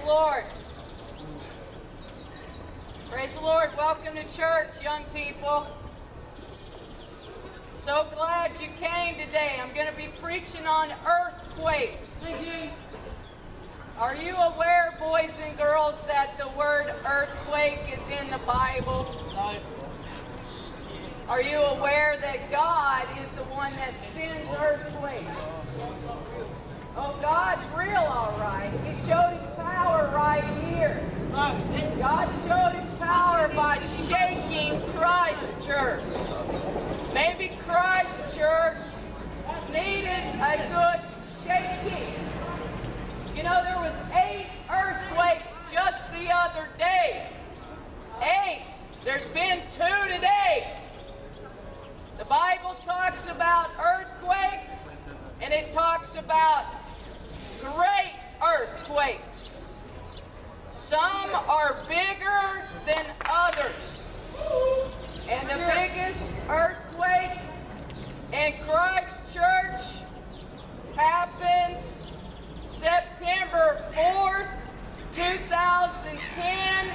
Lord. Praise the Lord. Welcome to church, young people. So glad you came today. I'm going to be preaching on earthquakes. Thank you. Are you aware, boys and girls, that the word earthquake is in the Bible? No. Are you aware that God is the one that sends earthquakes? Oh, God's real, all right. He showed his power right here. God showed his power by shaking Christchurch. Maybe Christchurch needed a good shaking. You know, there was 8 earthquakes just the other day. 8. There's been 2 today. The Bible talks about earthquakes, and it talks about great earthquakes. Some are bigger than others. And the biggest earthquake in Christchurch happened September 4th, 2010.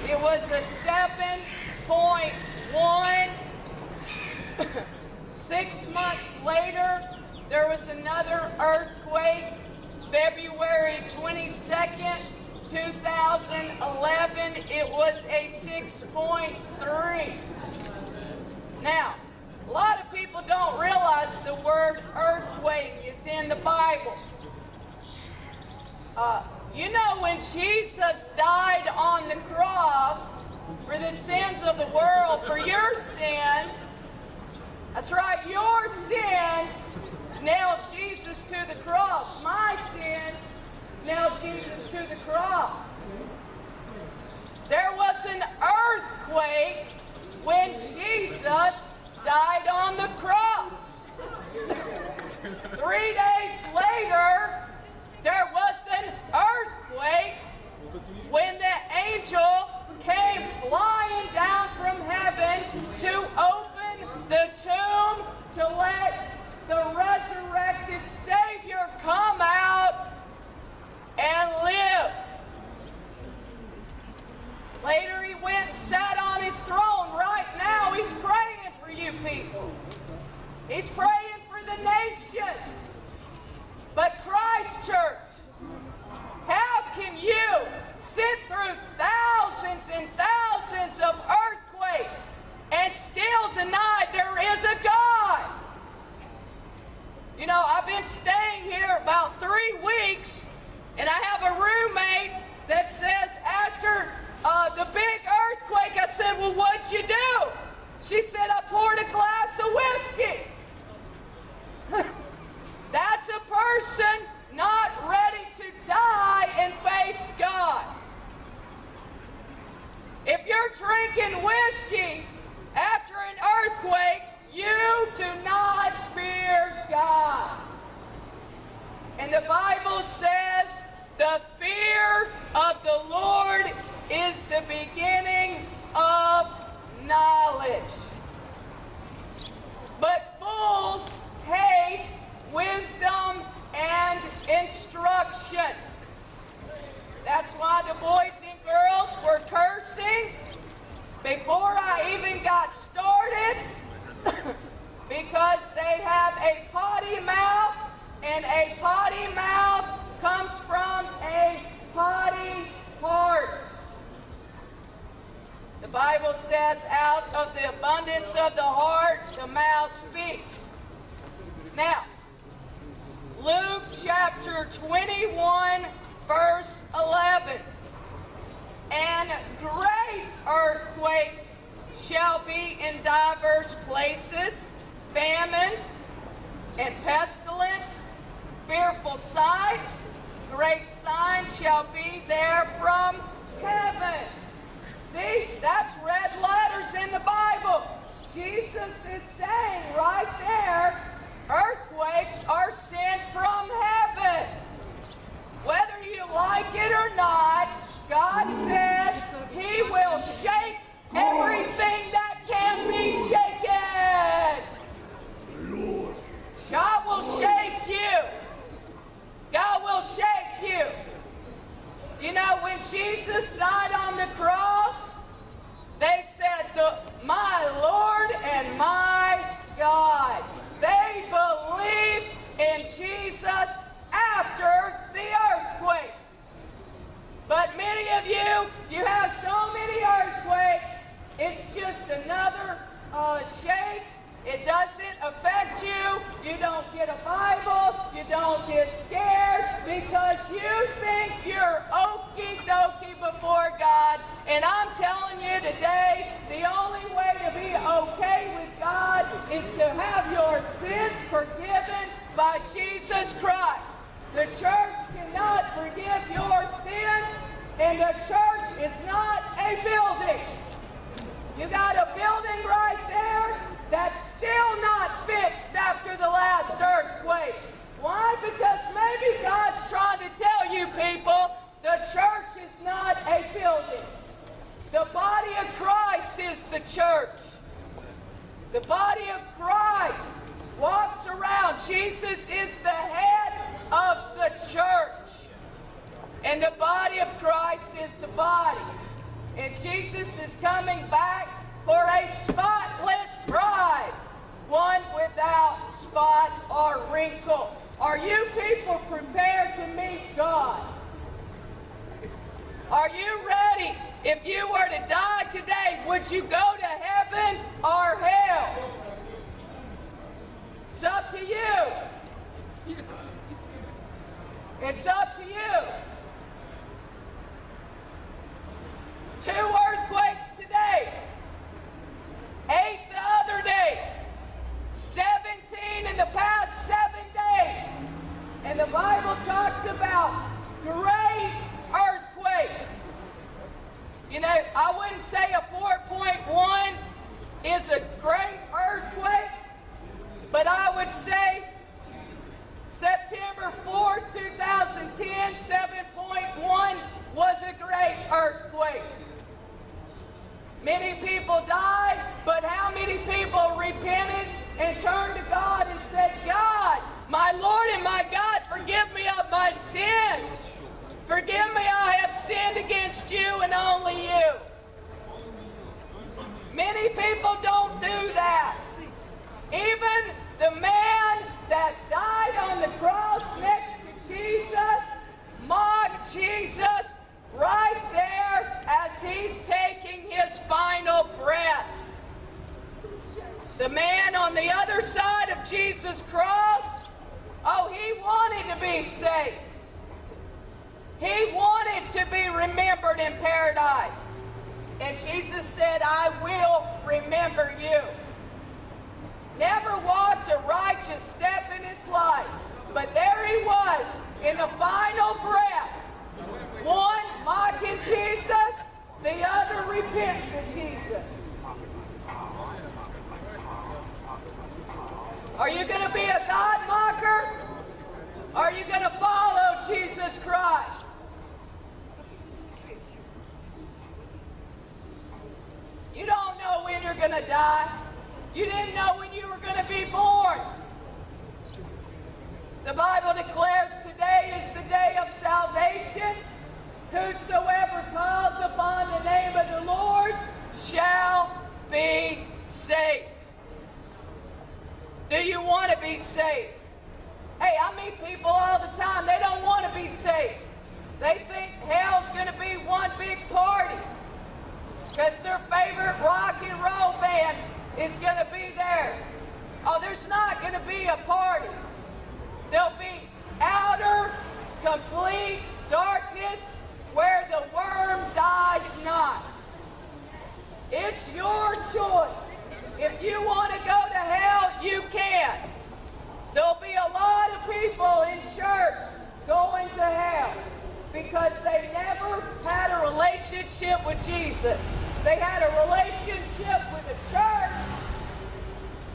It was a 7.1. 6 months later, there was another earthquake, February 22nd, 2011. It was a 6.3. Now, a lot of people don't realize the word earthquake is in the Bible. You know, when Jesus died on the cross for the sins of the world, for your sins, that's right, your sins nailed Jesus to the cross. My sins nailed Jesus to the cross. There was an earthquake when Jesus died on the cross. 3 days later, there was an earthquake when the angel came flying down from heaven to open the tomb to let the resurrected Savior come out and live. Later he went and sat on his throne. Right now he's praying for you people. He's praying for the nations. But Christchurch, how can you sit through thousands and thousands of earthquakes and still deny there is a God? You know, I've been staying here about 3 weeks, and I have a roommate that says after the big earthquake, I said, well, what'd you do? She said, I poured a glass of whiskey. That's a person not ready to die and face God. If you're drinking whiskey after an earthquake, you do not fear God. And the Bible says the fear of the Lord is the beginning of knowledge. But fools hate wisdom and instruction. That's why the boys and girls were cursing before I even got started, because they have a potty mouth, and a potty mouth comes from a potty heart. The Bible says, out of the abundance of the heart, the mouth speaks. Now, Luke chapter 21, verse 11. And great earthquakes shall be in divers places, famines and pestilence, fearful sights, great signs shall be there from heaven. See, that's red letters in the Bible. Jesus is saying right there, earthquakes are sent from heaven. Whether you like it or not, God says He will shake everything that can be shaken. God will shake you. God will shake you. You know, shake. It doesn't affect you. You don't get a Bible. You don't get scared because you think you're okie dokie before God. And I'm telling you today, the only way to be okay with God is to have your sins forgiven by Jesus Christ. The church cannot forgive your sins, and the church is not a building. You got a building right there that's still not fixed after the last earthquake. Why? Because maybe God's trying to tell you people, the church is not a building. The body of Christ is the church. The body of Christ walks around. Jesus is the head of the church. And the body of Christ is the body. And Jesus is coming back for a spotless bride, one without spot or wrinkle. Are you people prepared to meet God? Are you ready? If you were to die today, would you go to heaven or hell? It's up to you. It's up to you. 2 earthquakes today. 8 the other day. 17 in the past 7 days. And the Bible talks about great earthquakes. You know, I wouldn't say a 4.1 is a great earthquake, but I would say September 4, 2010, 7.1 was a great earthquake. Many people died, but how many people repented and turned to God and said, God, my Lord and my God, forgive me of my sins. Forgive me, I have sinned against you and only you. Many people don't do that. Even the man that died on the cross next to Jesus mocked Jesus right there as he's taking his final breaths. The man on the other side of Jesus' cross, oh, he wanted to be saved. He wanted to be remembered in paradise. And Jesus said, I will remember you. Never walked a righteous step in his life, but there he was in the final breath. One mocking Jesus, the other repenting of Jesus. Are you going to be a God mocker? Are you going to follow Jesus Christ? You don't know when you're going to die. You didn't know when you were going to be born. The Bible declares today is the day of salvation. Whosoever calls upon the name of the Lord shall be saved. Do you want to be saved? Hey, I meet people all the time. They don't want to be saved. They think hell's going to be one big party because their favorite rock and roll band is going to be there. Oh, there's not going to be a party. There'll be outer, complete darkness where the worm dies not. It's your choice. If you want to go to hell, you can. There'll be a lot of people in church going to hell because they never had a relationship with Jesus. They had a relationship with the church.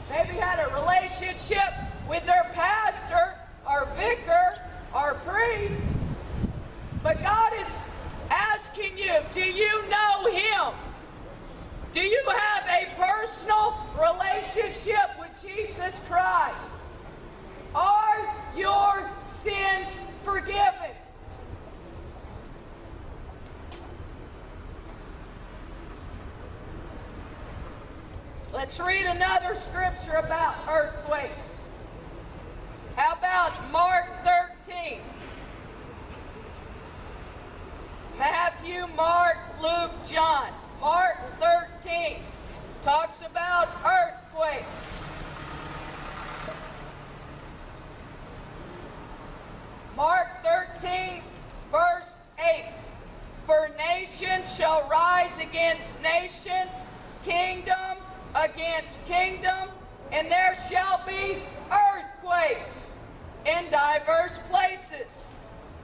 Maybe had a relationship with their pastor or vicar or priest. But God is asking you, do you know Him? Do you have a personal relationship with Jesus Christ? Are your sins forgiven? Let's read another scripture about earthquakes. How about Mark 13? Matthew, Mark, Luke, John. Mark 13. talks about earthquakes. Mark 13, verse 8. For nation shall rise against nation, kingdom against kingdom, and there shall be earthquakes in diverse places.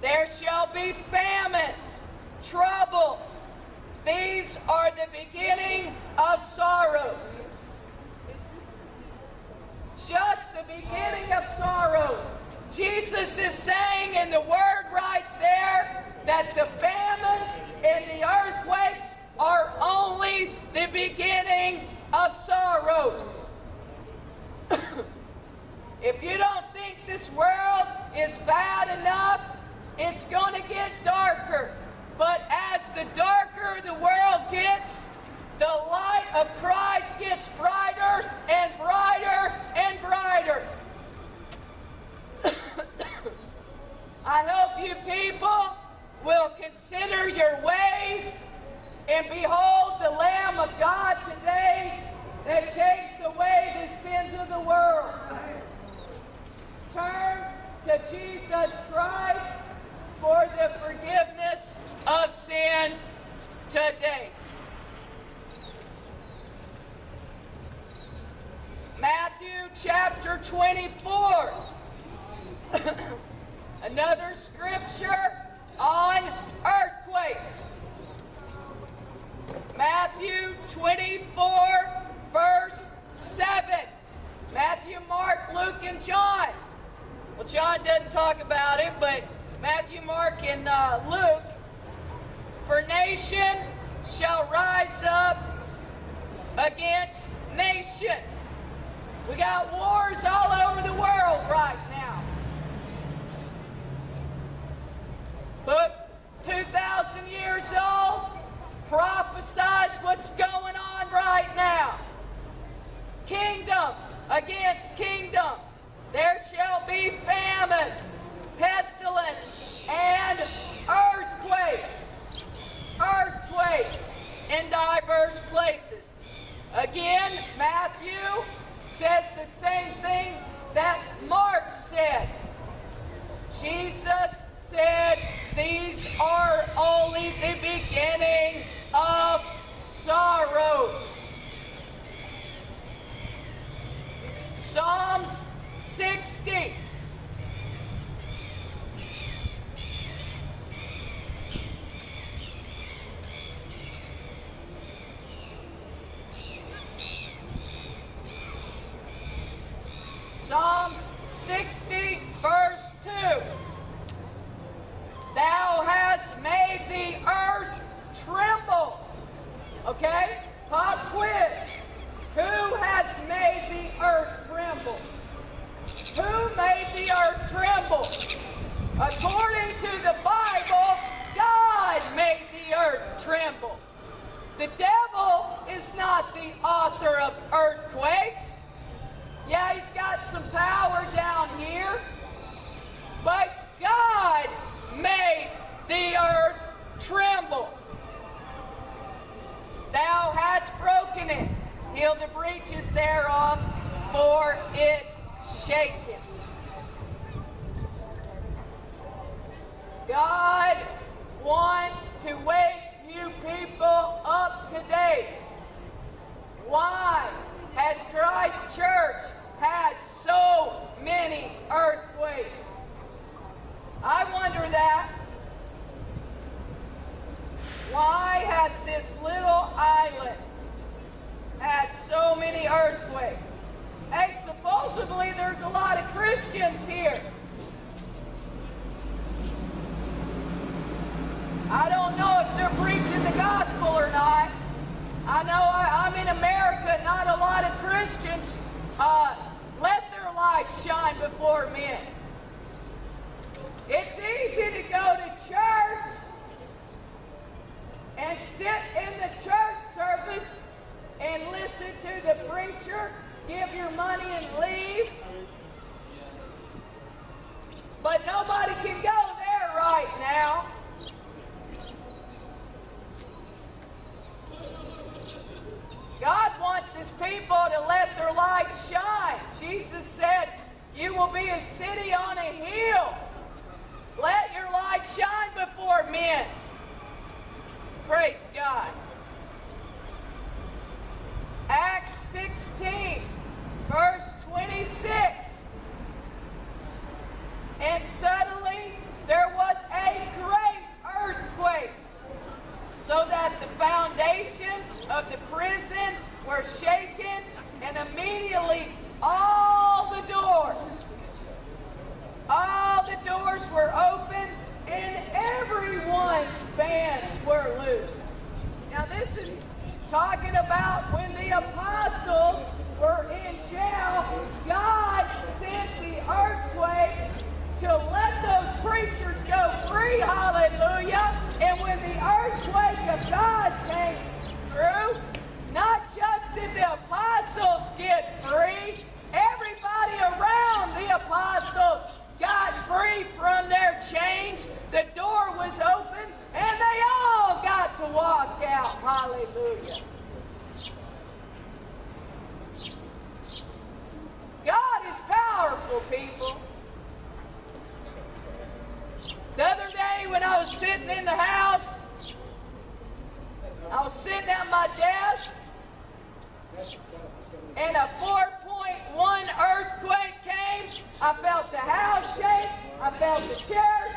There shall be famines, troubles. These are the beginning of sorrows. Just the beginning of sorrows. Jesus is saying in the word right there that the famines and the earthquakes are only the beginning of sorrows. If you don't think this world is bad enough, it's going to get darker. But as the darker the world gets, the light of Christ gets brighter and brighter and brighter. I hope you people will consider your ways and behold the Lamb of God today that takes away the sins of the world. Turn to Jesus Christ for the forgiveness of sin today. Matthew chapter 24. Another scripture on earthquakes. Matthew 24, verse 7. Matthew, Mark, Luke, and John. Well, John doesn't talk about it, but Matthew, Mark, and Luke. For nation shall rise up against nation. We got wars all over the world right now. Book 2,000 years old prophesies what's going on right now. Kingdom against kingdom. There shall be famines, pestilence, and earthquakes. Earthquakes in diverse places. Again, Matthew says the same thing that Mark said. Jesus said these are only the beginning of sorrow. Psalms 60. Psalms 60, verse 2. Thou hast made the earth tremble. Okay? Pop quiz. Who has made the earth tremble? Who made the earth tremble? According to the Bible, God made the earth tremble. The devil is not the author of earthquakes. Yeah, he's got some power down here, but God made the earth tremble. Thou hast broken it, healed the breaches thereof, for it shaketh. God wants to wake you people up today. Why has Christchurch had so many earthquakes? I wonder that. Why has this little island had so many earthquakes? Hey, supposedly there's a lot of Christians here. I don't know if they're preaching the gospel or not. I know I'm in America, not a lot of Christians let their light shine before men. It's easy to go to church and sit in the church service and listen to the preacher, give your money and leave. But nobody can go there right now. God wants people to let their light shine. Jesus said, you will be a city on a hill. Let your light shine before men. Praise God. Acts 16, verse 26. And suddenly there was a great earthquake, so that the foundations of the prison were shaken, and immediately all the doors were open, and everyone's bands were loosed. Now this is talking about when the apostles were in jail. God sent the earthquake to let those preachers go free, hallelujah. And when the earthquake of God came through, not just did the apostles get free, everybody around the apostles got free from their chains. The door was open, and they all got to walk out, hallelujah. God is powerful, people. The other day when I was sitting in the house, I was sitting at my desk, and a 4.1 earthquake came. I felt the house shake. I felt the chair